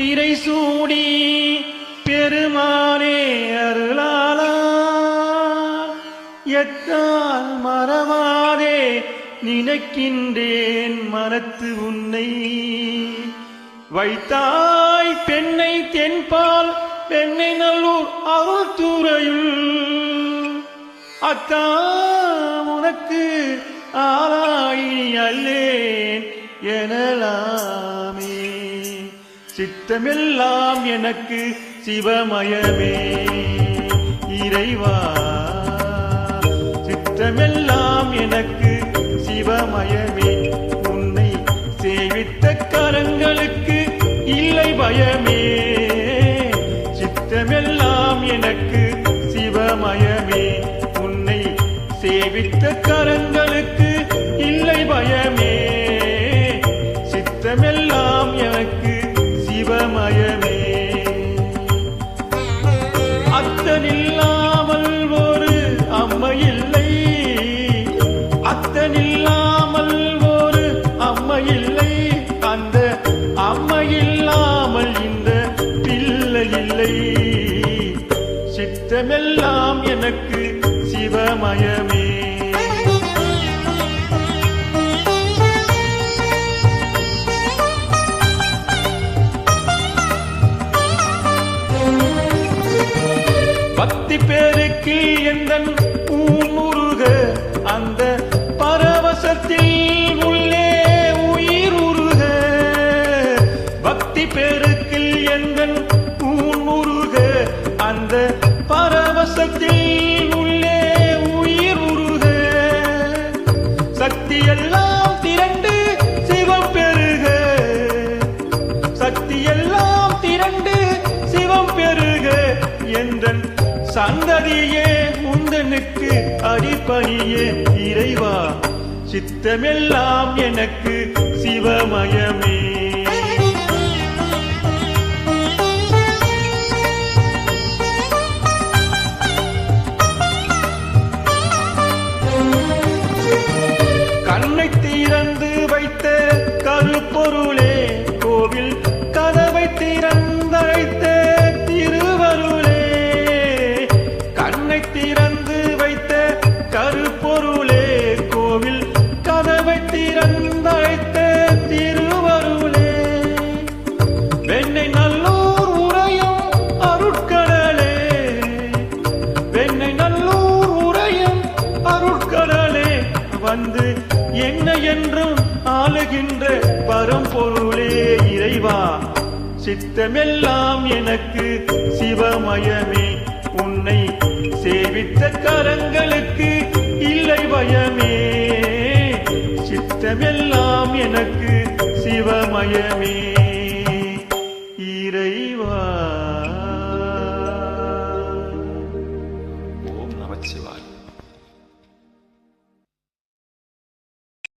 பிறை சூடி பெருமானே அருளாளா எத்தால் மறவாதே நினைக்கின்றேன் மனத்து உன்னை வைத்தாய் பெண்ணை தென்பால் பெண்ணை நல்லூர் அருள் தூரையுள் அத்தா உனக்கு ஆளாயினி அல்லேன் எனலாமே சித்தமெல்லாம் எனக்கு சிவமயமே இறைவா சித்தமெல்லாம் எனக்கு சிவமயமே உன்னை சேவித்த கரங்களுக்கு இல்லை பயமே சித்தமெல்லாம் எனக்கு சிவமயமே உன்னை சேவித்த கரங்களுக்கு இல்லை பயமே சித்தமெல்லாம் எனக்கு சிவமயமே அத்தனில்லாமல் ஒரு அம்மை இல்லை அத்தனில்லாமல் ஒரு அம்மை இல்லை அந்த அம்மை இல்லாமல் இந்த பிள்ளை இல்லை சித்தமெல்லாம் எனக்கு சிவமயமே பக்தி பேருக்கு எந்தன் ஊனுருக அந்த பரவசத்தில் உள்ளே உயிர் உருக பக்தி பேருக்கு எந்தன் ஊனுருக அந்த பரவசத்தில் உள்ளே உயிர் உருக சக்தியெல்லாம் திரண்டு சிவம் பெருக சக்தியெல்லாம் திரண்டு சிவம் பெருக என்றன் சந்ததியே உந்தனுக்கு அடிப்பணியே இறைவா சித்தமெல்லாம் எனக்கு சிவமயமே கண்ணை திறந்து வைத்த கருப்பொருளே கோவில் கதவை திறந்தழைத்த திருவருளே கண்ணை திறந்து வைத்த கருப்பொருளே கோவில் கதவை திறந்தழைத்த திருவருளே வெண்ணை நல்லூர் உரையும் அருட்கடலே வெண்ணை நல்லூர் உரையும் அருட்கடலே வந்து என்ன என்றும் ஆளுகின்ற பரம்பொருளே இறைவா சித்தமெல்லாம் எனக்கு சிவமயமே உன்னை சேவித்த கரங்களுக்கு இல்லை பயமே சித்தமெல்லாம் எனக்கு சிவமயமே இறைவா.